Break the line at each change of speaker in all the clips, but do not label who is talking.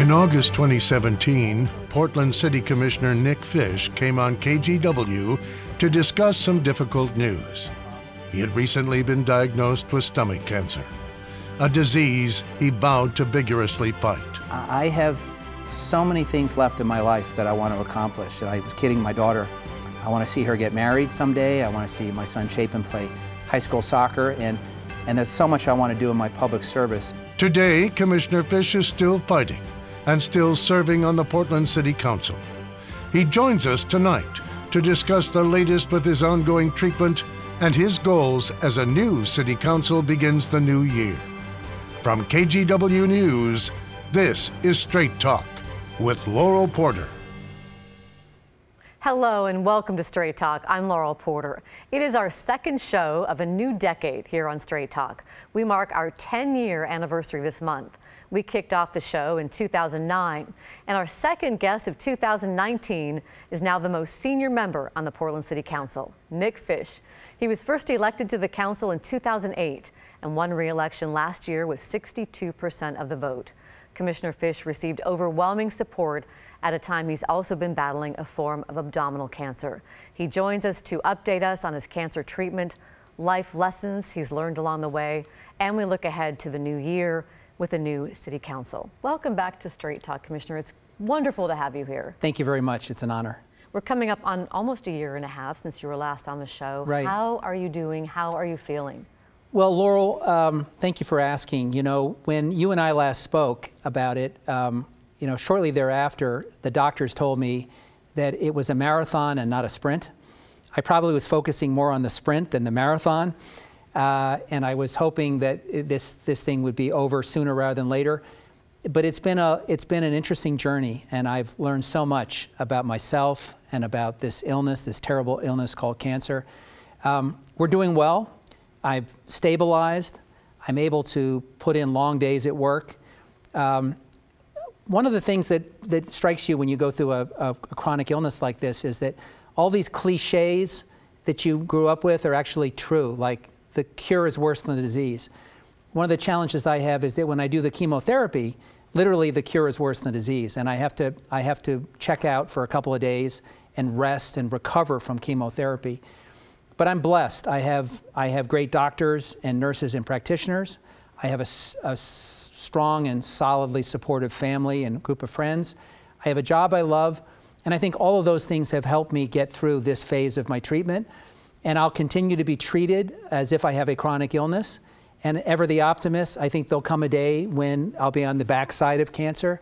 In August 2017, Portland City Commissioner Nick Fish came on KGW to discuss some difficult news. He had recently been diagnosed with stomach cancer, a disease he vowed to vigorously fight.
I have so many things left in my life that I want to accomplish. And I was kidding my daughter. I want to see her get married someday. I want to see my son Chapin play high school soccer. And there's so much I want to do in my public service.
Today, Commissioner Fish is still fighting and still serving on the Portland City Council. He joins us tonight to discuss the latest with his ongoing treatment and his goals as a new City Council begins the new year. From KGW News, this is Straight Talk with Laurel Porter.
Hello and welcome to Straight Talk. I'm Laurel Porter. It is our second show of a new decade here on Straight Talk. We mark our 10-year anniversary this month. We kicked off the show in 2009, and our second guest of 2019 is now the most senior member on the Portland City Council, Nick Fish. He was first elected to the council in 2008 and won re-election last year with 62% of the vote. Commissioner Fish received overwhelming support at a time he's also been battling a form of abdominal cancer. He joins us to update us on his cancer treatment, life lessons he's learned along the way, and we look ahead to the new year with a new City Council. Welcome back to Straight Talk, Commissioner. It's wonderful to have you here.
Thank you very much. It's an honor.
We're coming up on almost a year and a half since you were last on the show.
Right.
How are you doing? How are you feeling?
Well, Laurel, thank you for asking. You know, when you and I last spoke about it, shortly thereafter, the doctors told me that it was a marathon and not a sprint. I probably was focusing more on the sprint than the marathon. And I was hoping that this thing would be over sooner rather than later. But it's been an interesting journey, and I've learned so much about myself and about this illness, this terrible illness called cancer. We're doing well. I've stabilized. I'm able to put in long days at work. One of the things that strikes you when you go through a chronic illness like this is that all these cliches that you grew up with are actually true, like the cure is worse than the disease. One of the challenges I have is that when I do the chemotherapy, literally the cure is worse than the disease, and I have to check out for a couple of days and rest and recover from chemotherapy. But I'm blessed. I have great doctors and nurses and practitioners. I have a strong and solidly supportive family and group of friends. I have a job I love, and I think all of those things have helped me get through this phase of my treatment. And I'll continue to be treated as if I have a chronic illness. And ever the optimist, I think there'll come a day when I'll be on the backside of cancer.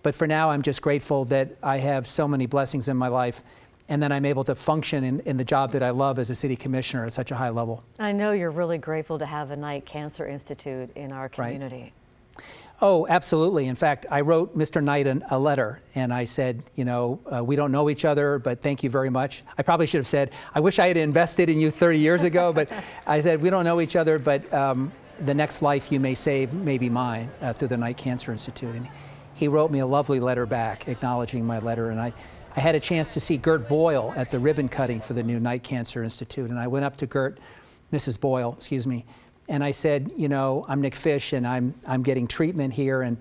But for now, I'm just grateful that I have so many blessings in my life, and that I'm able to function in the job that I love as a city commissioner at such a high level. I know you're really grateful to have the Knight Cancer Institute in our community. Right. Oh, absolutely. In fact, I wrote Mr. Knight a letter, and I said, we don't know each other, but thank you very much. I probably should have said, I wish I had invested in you 30 years ago, but I said, we don't know each other, but the next life you may save may be mine through the Knight Cancer Institute. And he wrote me a lovely letter back acknowledging my letter, and I had a chance to see Gert Boyle at the ribbon cutting for the new Knight Cancer Institute, and I went up to Mrs. Boyle, excuse me, and I said, I'm Nick Fish, and I'm getting treatment here, and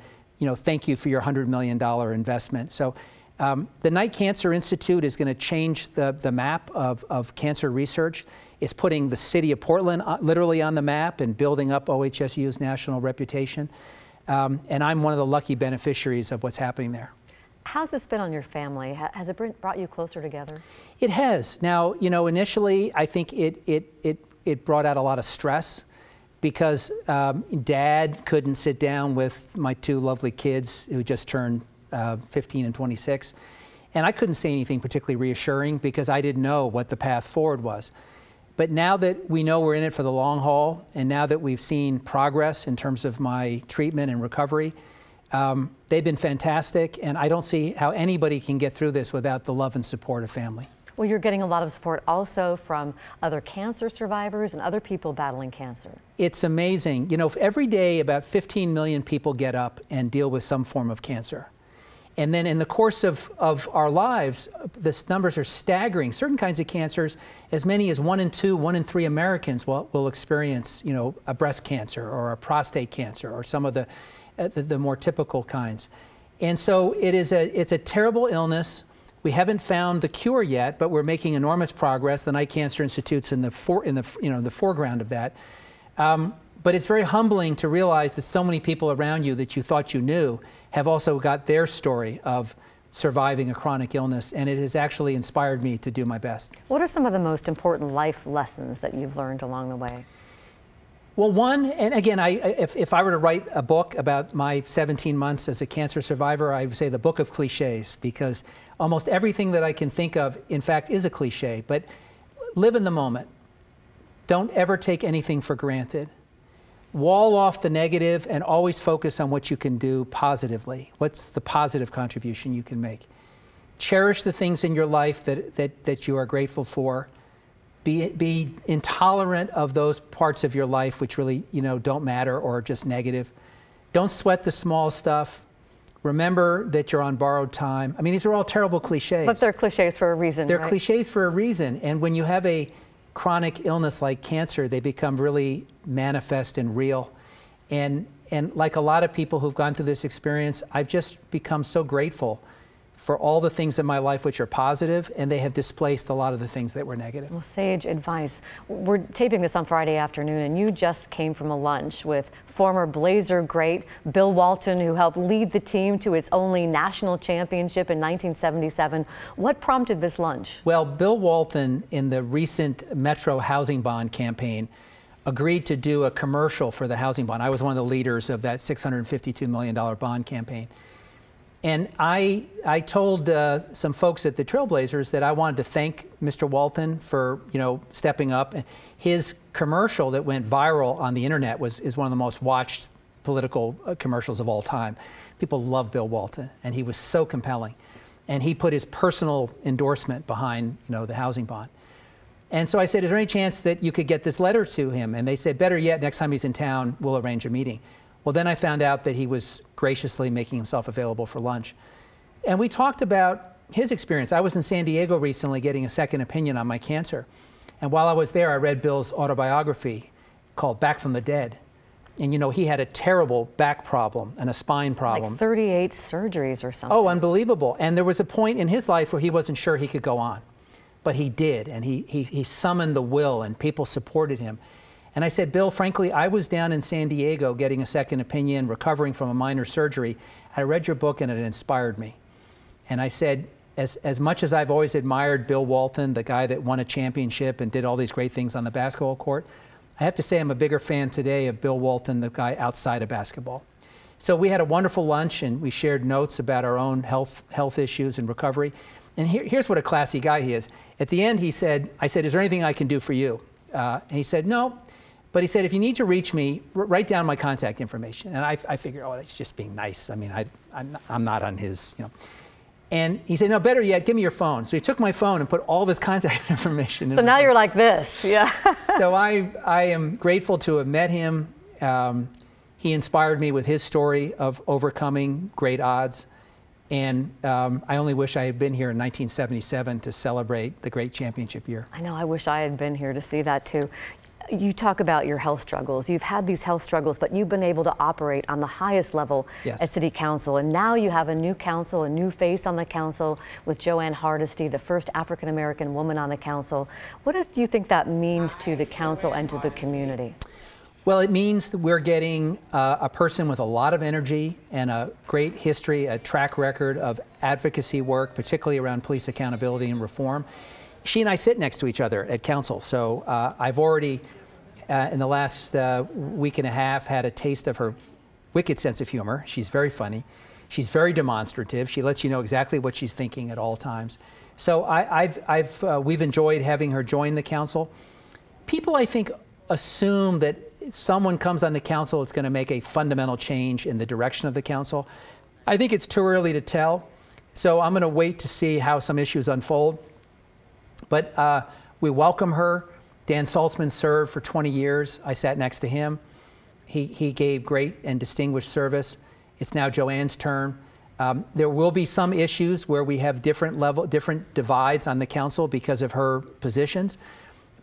thank you for your $100 million investment. So the Knight Cancer Institute is going to change the map of cancer research. It's putting the city of Portland literally on the map and building up OHSU's national reputation. And I'm one of the lucky beneficiaries of what's happening there. How's this been on your family? Has it brought you closer together? It has. Now, initially, I think it brought out a lot of stress, because Dad couldn't sit down with my two lovely kids who just turned 15 and 26. And I couldn't say anything particularly reassuring because I didn't know what the path forward was. But now that we know we're in it for the long haul, and now that we've seen progress in terms of my treatment and recovery, they've been fantastic. And I don't see how anybody can get through this without the love and support of family. Well, you're getting a lot of support also from other cancer survivors and other people battling cancer. It's amazing. Every day about 15 million people get up and deal with some form of cancer. And then in the course of our lives, the numbers are staggering. Certain kinds of cancers, as many as 1 in 2, 1 in 3 Americans will experience, a breast cancer or a prostate cancer or some of the more typical kinds. And so it's a terrible illness. We haven't found the cure yet, but we're making enormous progress. The Knight Cancer Institute's in the foreground of that. But it's very humbling to realize that so many people around you that you thought you knew have also got their story of surviving a chronic illness, and it has actually inspired me to do my best.
What are some of the most important life lessons that you've learned along the way?
Well, one, and again, if I were to write a book about my 17 months as a cancer survivor, I would say the book of cliches, because almost everything that I can think of, in fact, is a cliche. But live in the moment. Don't ever take anything for granted. Wall off the negative and always focus on what you can do positively. What's the positive contribution you can make? Cherish the things in your life that you are grateful for. Be intolerant of those parts of your life which really, don't matter or are just negative. Don't sweat the small stuff. Remember that you're on borrowed time. I mean, these are all terrible cliches.
But they're cliches for a reason,
They're
right?
cliches for a reason. And when you have a chronic illness like cancer, they become really manifest and real. And like a lot of people who've gone through this experience, I've just become so grateful for all the things in my life which are positive, and they have displaced a lot of the things that were negative.
Well, sage advice. We're taping this on Friday afternoon, and you just came from a lunch with former Blazer great Bill Walton, who helped lead the team to its only national championship in 1977. What prompted this lunch? Well,
Bill Walton, in the recent Metro housing bond campaign, agreed to do a commercial for the housing bond. I was one of the leaders of that $652 million bond campaign. And I told some folks at the Trailblazers that I wanted to thank Mr. Walton for, stepping up. His commercial that went viral on the internet is one of the most watched political commercials of all time. People love Bill Walton, and he was so compelling. And he put his personal endorsement behind, the housing bond. And so I said, is there any chance that you could get this letter to him? And they said, better yet, next time he's in town, we'll arrange a meeting. Well, then I found out that he was graciously making himself available for lunch. And we talked about his experience. I was in San Diego recently getting a second opinion on my cancer. And while I was there, I read Bill's autobiography called Back from the Dead. And he had a terrible back problem and a spine problem.
Like 38 surgeries or something.
Oh, unbelievable. And there was a point in his life where he wasn't sure he could go on. But he did, and he summoned the will, and people supported him. And I said, Bill, frankly, I was down in San Diego getting a second opinion, recovering from a minor surgery. I read your book and it inspired me. And I said, as much as I've always admired Bill Walton, the guy that won a championship and did all these great things on the basketball court, I have to say I'm a bigger fan today of Bill Walton, the guy outside of basketball. So we had a wonderful lunch and we shared notes about our own health issues and recovery. And here's what a classy guy he is. At the end, I said, is there anything I can do for you? And he said, no. But he said, if you need to reach me, write down my contact information. And I figured, oh, that's just being nice. I mean, I'm not on his, And he said, no, better yet, give me your phone. So he took my phone and put all of his contact information in.
So now you're like this, yeah.
So I am grateful to have met him. He inspired me with his story of overcoming great odds. And I only wish I had been here in 1977 to celebrate the great championship year.
I know, I wish I had been here to see that too. You talk about your health struggles. You've had these health struggles, but you've been able to operate on the highest level at City Council. And now you have a new council, a new face on the council with Joanne Hardesty, the first African-American woman on the council. What do you think that means to the council and to the community?
Well, it means that we're getting a person with a lot of energy and a great history, a track record of advocacy work, particularly around police accountability and reform. She and I sit next to each other at council, so I've already, in the last week and a half, had a taste of her wicked sense of humor. She's very funny. She's very demonstrative. She lets you know exactly what she's thinking at all times. So we've enjoyed having her join the council. People, I think, assume that someone comes on the council, it's going to make a fundamental change in the direction of the council. I think it's too early to tell, so I'm going to wait to see how some issues unfold. But we welcome her. Dan Saltzman served for 20 years. I sat next to him. He gave great and distinguished service. It's now Joanne's turn. There will be some issues where we have different divides on the council because of her positions.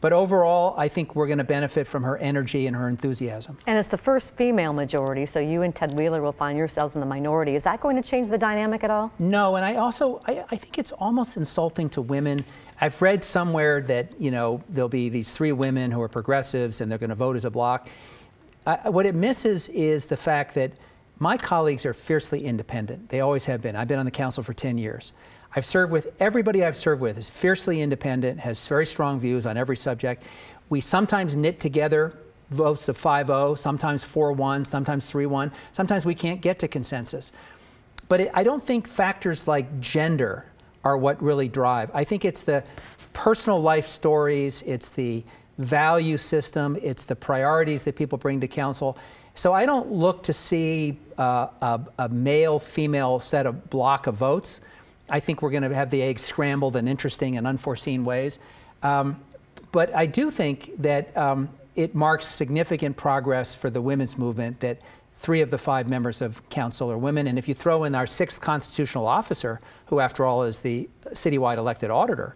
But overall, I think we're going to benefit from her energy and her enthusiasm.
And it's the first female majority, so you and Ted Wheeler will find yourselves in the minority. Is that going to change the dynamic at all?
No, and I think it's almost insulting to women. I've read somewhere that, there'll be these 3 women who are progressives and they're going to vote as a bloc. What it misses is the fact that my colleagues are fiercely independent. They always have been. I've been on the council for 10 years. I've served with, everybody I've served with is fiercely independent, has very strong views on every subject. We sometimes knit together votes of 5-0, sometimes 4-1, sometimes 3-1. Sometimes we can't get to consensus. But I don't think factors like gender are what really drive. I think it's the personal life stories, it's the value system, it's the priorities that people bring to council. So I don't look to see a male-female set of block of votes. I think we're going to have the eggs scrambled in interesting and unforeseen ways. But I do think that it marks significant progress for the women's movement that 3 of the 5 members of council are women. And if you throw in our 6th constitutional officer, who after all is the citywide elected auditor,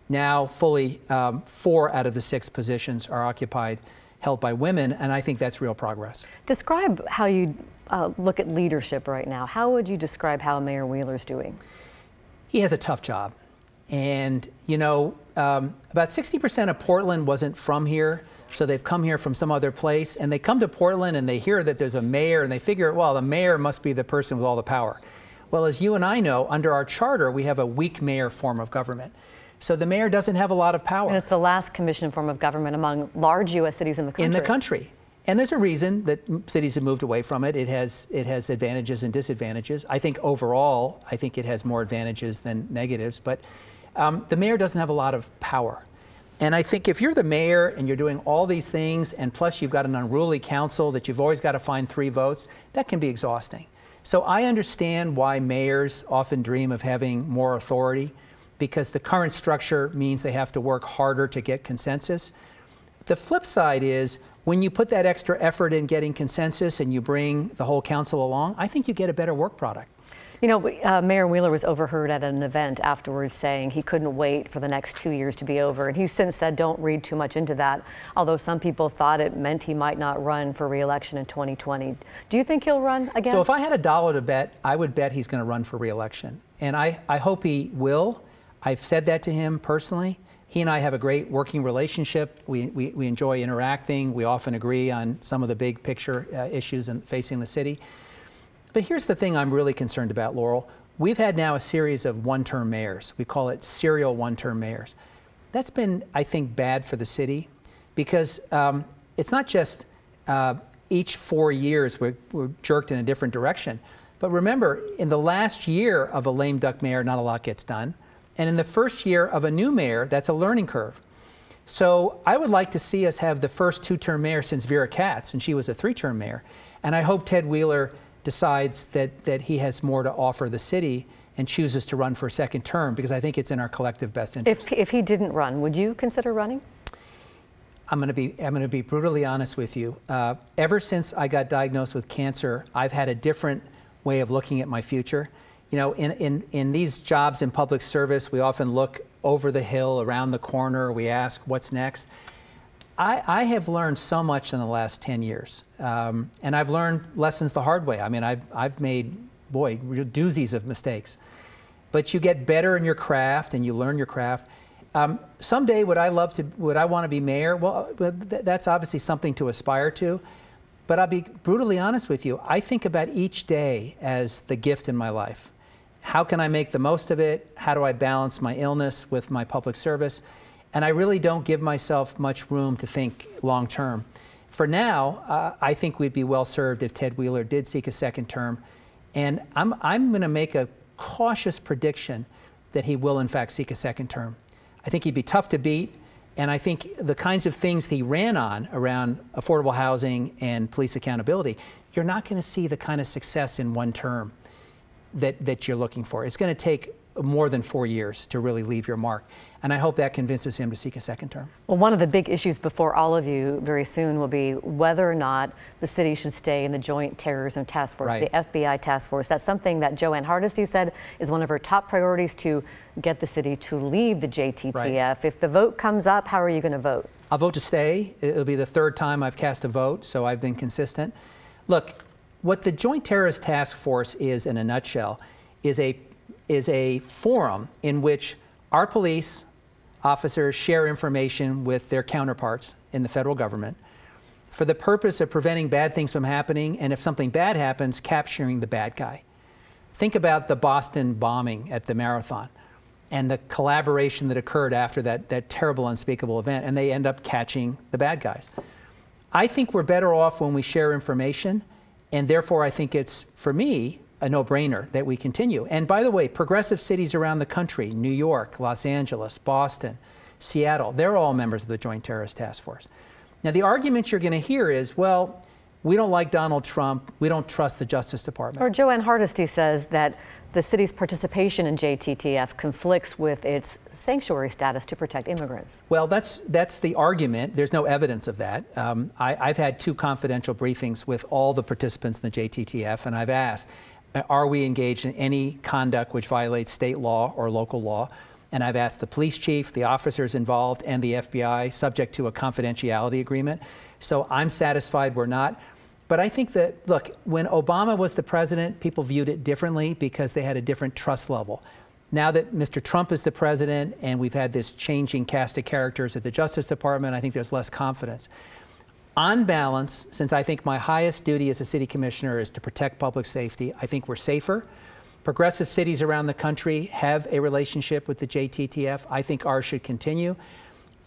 now fully 4 out of the 6 positions are held by women, and I think that's real progress.
Describe how you look at leadership right now. How would you describe how Mayor Wheeler's doing?
He has a tough job. And, about 60% of Portland wasn't from here, so they've come here from some other place. And they come to Portland and they hear that there's a mayor and they figure, well, the mayor must be the person with all the power. Well, as you and I know, under our charter, we have a weak mayor form of government. So the mayor doesn't have a lot of power.
And it's the last commissioned form of government among large U.S. cities in the country.
And there's a reason that cities have moved away from it. It has advantages and disadvantages. I think overall, I think it has more advantages than negatives. But the mayor doesn't have a lot of power. And I think if you're the mayor and you're doing all these things, and plus you've got an unruly council that you've always got to find 3 votes, that can be exhausting. So I understand why mayors often dream of having more authority, because the current structure means they have to work harder to get consensus. The flip side is, when you put that extra effort in getting consensus and you bring the whole council along, I think you get a better work product.
Mayor Wheeler was overheard at an event afterwards saying he couldn't wait for the next 2 years to be over. And he's since said, don't read too much into that, although some people thought it meant he might not run for re-election in 2020. Do you think he'll run again?
So if I had $1 to bet, I would bet he's going to run for re-election. And I hope he will. I've said that to him personally. He and I have a great working relationship. We enjoy interacting. We often agree on some of the big picture issues facing the city. But here's the thing I'm really concerned about, Laurel. We've had now a series of one-term mayors. We call it serial one-term mayors. That's been, I think, bad for the city, because it's not just each 4 years we're jerked in a different direction. But remember, in the last year of a lame duck mayor, not a lot gets done. And in the first year of a new mayor, that's a learning curve. So I would like to see us have the first 2-term mayor since Vera Katz, and she was a 3-term mayor. And I hope Ted Wheeler decides that he has more to offer the city and chooses to run for a 2nd term, because I think it's in our collective best interest.
If he didn't run, would you consider running?
I'm going to be brutally honest with you. Ever since I got diagnosed with cancer, I've had a different way of looking at my future. In these jobs in public service, we often look over the hill, around the corner. We ask, what's next? I have learned so much in the last 10 years. And I've learned lessons the hard way. I mean, I've made, boy, doozies of mistakes. But you get better in your craft and you learn your craft. Someday, would I want to be mayor? Well, that's obviously something to aspire to. But I'll be brutally honest with you. I think about each day as the gift in my life. How can I make the most of it? How do I balance my illness with my public service? And I really don't give myself much room to think long term. For now, I think we'd be well served if Ted Wheeler did seek a 2nd term. And I'm going to make a cautious prediction that he will, in fact, seek a 2nd term. I think he'd be tough to beat. And I think the kinds of things he ran on around affordable housing and police accountability, you're not going to see the kind of success in 1 term. that you're looking for. It's going to take more than 4 years to really leave your mark. And I hope that convinces him to seek a second term.
Well, one of the big issues before all of you very soon will be whether or not the city should stay in the Joint Terrorism Task Force,
right.
the FBI task force. That's something that Joanne Hardesty said is one of her top priorities, to get the city to leave the JTTF. Right. If the vote comes up, how are you going to vote?
I'll vote to stay. It'll be the third time I've cast a vote, so I've been consistent. Look, what the Joint Terrorist Task Force is, in a nutshell, is a forum in which our police officers share information with their counterparts in the federal government for the purpose of preventing bad things from happening, and if something bad happens, capturing the bad guy. Think about the Boston bombing at the marathon and the collaboration that occurred after that terrible, unspeakable event, and they end up catching the bad guys. I think we're better off when we share information, and therefore I think it's, for me, a no-brainer that we continue. And by the way, progressive cities around the country, New York, Los Angeles, Boston, Seattle, they're all members of the Joint Terrorist Task Force. Now, the argument you're going to hear is, well, we don't like Donald Trump, we don't trust the Justice Department.
Or Joanne Hardesty says that the city's participation in JTTF conflicts with its sanctuary status to protect immigrants.
Well, that's the argument. There's no evidence of that. I've had 2 confidential briefings with all the participants in the JTTF, and I've asked, are we engaged in any conduct which violates state law or local law? And I've asked the police chief, the officers involved, and the FBI, subject to a confidentiality agreement. So I'm satisfied we're not. But I think that, look, when Obama was the president, people viewed it differently because they had a different trust level. Now that Mr. Trump is the president and we've had this changing cast of characters at the Justice Department, I think there's less confidence. On balance, since I think my highest duty as a city commissioner is to protect public safety, I think we're safer. Progressive cities around the country have a relationship with the JTTF. I think ours should continue.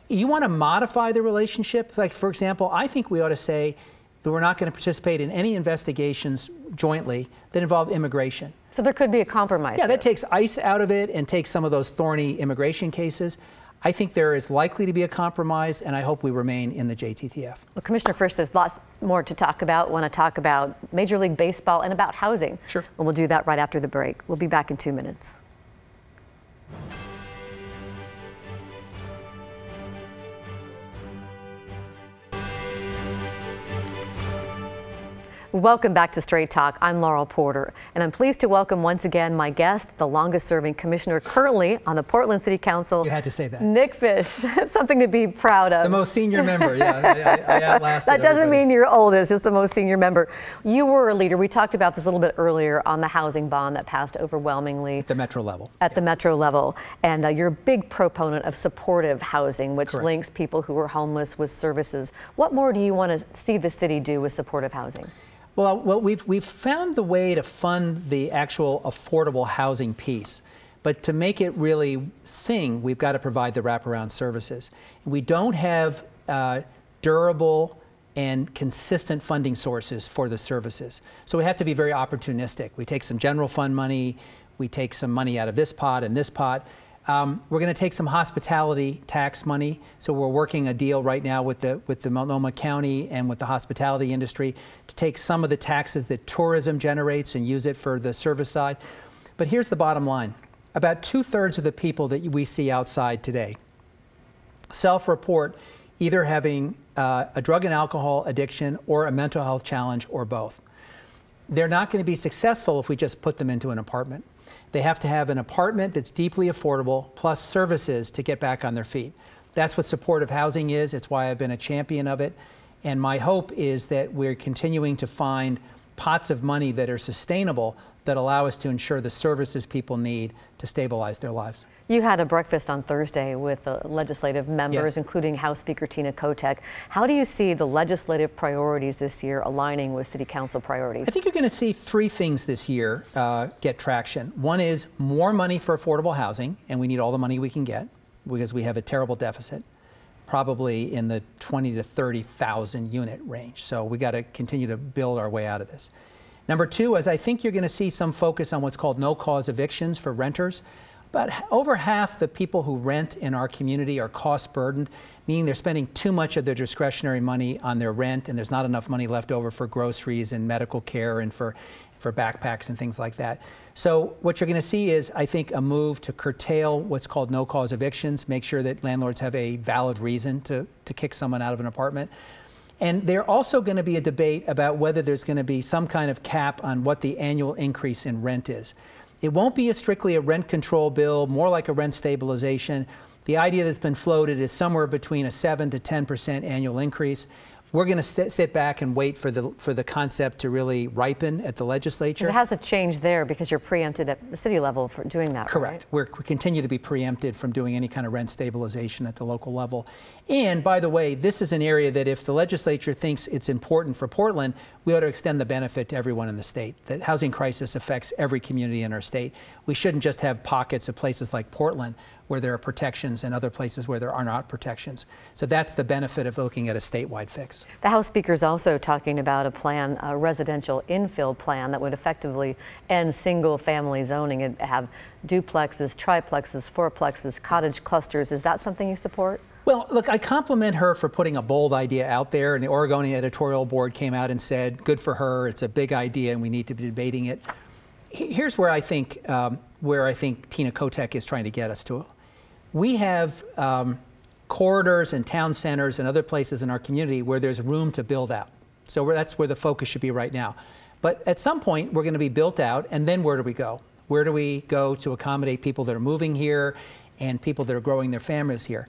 You want to modify the relationship? Like, for example, I think we ought to say that we're not going to participate in any investigations jointly that involve immigration.
So there could be a compromise.
Yeah, that takes ICE out of it and takes some of those thorny immigration cases. I think there is likely to be a compromise, and I hope we remain in the JTTF.
Well, Commissioner, first, there's lots more to talk about. I want to talk about Major League Baseball and about housing.
Sure.
And we'll do that right after the break. We'll be back in 2 minutes. Welcome back to Straight Talk. I'm Laurel Porter, and I'm pleased to welcome once again my guest, the longest-serving commissioner currently on the Portland City Council.
You had to say that.
Nick Fish. Something to be proud of.
The most senior member, yeah. I outlasted
That doesn't
everybody.
mean you're oldest, just the most senior member. You were a leader. We talked about this a little bit earlier on the housing bond that passed overwhelmingly.
At the metro level.
At the metro level. And you're a big proponent of supportive housing, which
Correct.
links people who are homeless with services. What more do you want to see the city do with supportive housing?
Well, we've found the way to fund the actual affordable housing piece. But to make it really sing, we've got to provide the wraparound services. We don't have durable and consistent funding sources for the services. So we have to be very opportunistic. We take some general fund money, we take some money out of this pot and this pot. We're going to take some hospitality tax money. So we're working a deal right now with the Multnomah County and with the hospitality industry to take some of the taxes that tourism generates and use it for the service side. But here's the bottom line. About 2/3 of the people that we see outside today self-report either having a drug and alcohol addiction or a mental health challenge or both. They're not going to be successful if we just put them into an apartment. They have to have an apartment that's deeply affordable plus services to get back on their feet. That's what supportive housing is. It's why I've been a champion of it. And my hope is that we're continuing to find pots of money that are sustainable that allow us to ensure the services people need to stabilize their lives.
You had a breakfast on Thursday with legislative members,
Yes.
including House Speaker Tina Kotek. How do you see the legislative priorities this year aligning with City Council priorities?
I think you're going to see 3 things this year get traction. One is more money for affordable housing, and we need all the money we can get because we have a terrible deficit, probably in the 20 to 30,000 unit range. So we got to continue to build our way out of this. Number 2 is I think you're going to see some focus on what's called no-cause evictions for renters. About over half the people who rent in our community are cost burdened, meaning they're spending too much of their discretionary money on their rent, and there's not enough money left over for groceries and medical care and for backpacks and things like that. So what you're going to see is, I think, a move to curtail what's called no-cause evictions, make sure that landlords have a valid reason to kick someone out of an apartment. And there's also going to be a debate about whether there's going to be some kind of cap on what the annual increase in rent is. It won't be strictly a rent control bill, more like a rent stabilization. The idea that's been floated is somewhere between a 7 to 10% annual increase. We're going to sit back and wait for the concept to really ripen at the legislature.
It has a change there because you're preempted at the city level for doing that.
Correct.
Right?
We continue to be preempted from doing any kind of rent stabilization at the local level. And by the way, this is an area that if the legislature thinks it's important for Portland, we ought to extend the benefit to everyone in the state. The housing crisis affects every community in our state. We shouldn't just have pockets of places like Portland where there are protections and other places where there are not protections. So that's the benefit of looking at a statewide fix.
The House Speaker is also talking about a plan, a residential infill plan that would effectively end single-family zoning and have duplexes, triplexes, fourplexes, cottage clusters. Is that something you support?
Well, look, I compliment her for putting a bold idea out there, and the Oregonian editorial board came out and said, good for her, it's a big idea and we need to be debating it. Here's where I think Tina Kotek is trying to get us to. We have corridors and town centers and other places in our community where there's room to build out. So that's where the focus should be right now. But at some point, we're going to be built out, and then where do we go? Where do we go to accommodate people that are moving here and people that are growing their families here?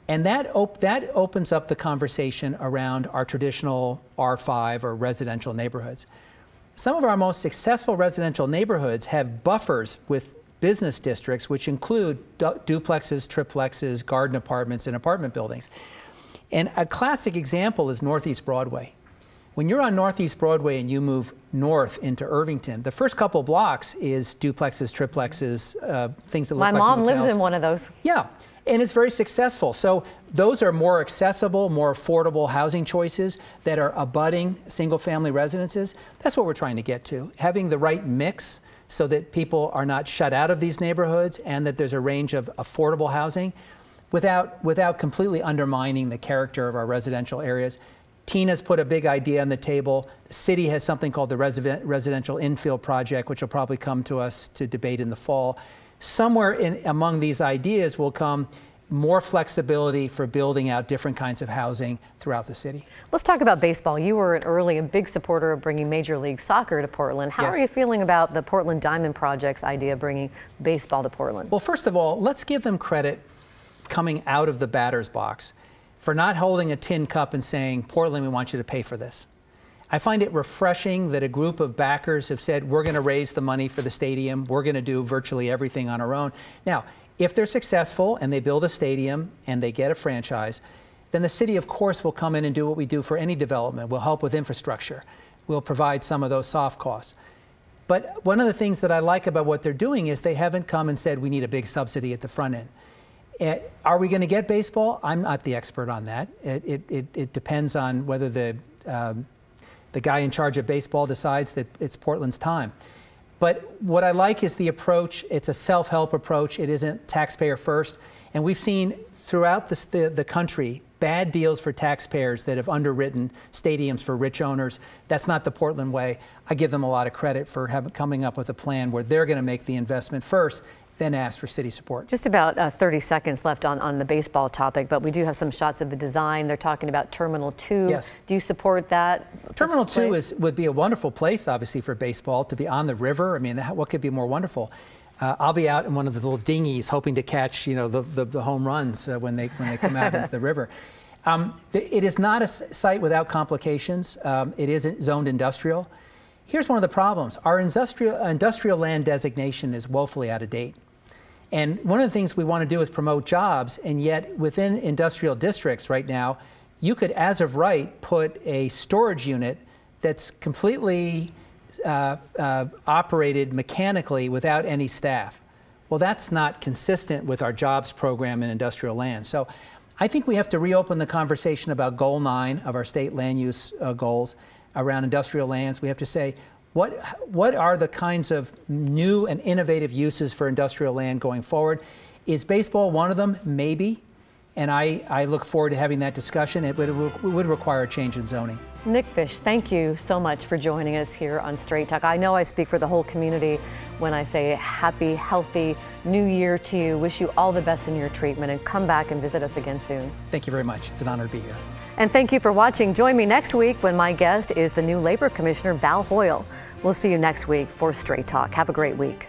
And that opens up the conversation around our traditional R5 or residential neighborhoods. Some of our most successful residential neighborhoods have buffers with business districts, which include duplexes, triplexes, garden apartments, and apartment buildings. And a classic example is Northeast Broadway. When you're on Northeast Broadway and you move north into Irvington, the first couple blocks is duplexes, triplexes, things that look like
My mom
motels.
lives in one of those.
Yeah, and it's very successful. So those are more accessible, more affordable housing choices that are abutting single-family residences. That's what we're trying to get to, having the right mix so that people are not shut out of these neighborhoods and that there's a range of affordable housing without completely undermining the character of our residential areas. Tina's put a big idea on the table. The city has something called the Residential Infill Project, which will probably come to us to debate in the fall. Somewhere among these ideas will come more flexibility for building out different kinds of housing throughout the city.
Let's talk about baseball. You were an early and big supporter of bringing Major League Soccer to Portland. How
Yes.
are you feeling about the Portland Diamond Project's idea of bringing baseball to Portland?
Well, first of all, let's give them credit coming out of the batter's box for not holding a tin cup and saying, Portland, we want you to pay for this. I find it refreshing that a group of backers have said, we're going to raise the money for the stadium. We're going to do virtually everything on our own. Now, if they're successful and they build a stadium and they get a franchise, then the city, of course, will come in and do what we do for any development. We'll help with infrastructure. We'll provide some of those soft costs. But one of the things that I like about what they're doing is they haven't come and said, we need a big subsidy at the front end. Are we going to get baseball? I'm not the expert on that. It depends on whether the guy in charge of baseball decides that it's Portland's time. But what I like is the approach. It's a self-help approach. It isn't taxpayer first. And we've seen throughout the country bad deals for taxpayers that have underwritten stadiums for rich owners. That's not the Portland way. I give them a lot of credit for coming up with a plan where they're going to make the investment first, then ask for city support.
Just about 30 seconds left on the baseball topic, but we do have some shots of the design. They're talking about Terminal 2.
Yes.
Do you support that?
Terminal 2 would be a wonderful place, obviously, for baseball, to be on the river. I mean, what could be more wonderful? I'll be out in one of the little dinghies hoping to catch, the home runs when they come out into the river. It is not a site without complications. It isn't zoned industrial. Here's one of the problems. Our industrial land designation is woefully out of date. And one of the things we want to do is promote jobs, and yet within industrial districts right now, you could, as of right, put a storage unit that's completely operated mechanically without any staff. Well, that's not consistent with our jobs program in industrial land. So I think we have to reopen the conversation about Goal 9 of our state land use goals around industrial lands. We have to say, What are the kinds of new and innovative uses for industrial land going forward? Is baseball one of them? Maybe. And I look forward to having that discussion. It would require a change in zoning.
Nick Fish, thank you so much for joining us here on Straight Talk. I know I speak for the whole community when I say happy, healthy new year to you. Wish you all the best in your treatment, and come back and visit us again soon.
Thank you very much. It's an honor to be here.
And thank you for watching. Join me next week when my guest is the new Labor Commissioner, Val Hoyle. We'll see you next week for Straight Talk. Have a great week.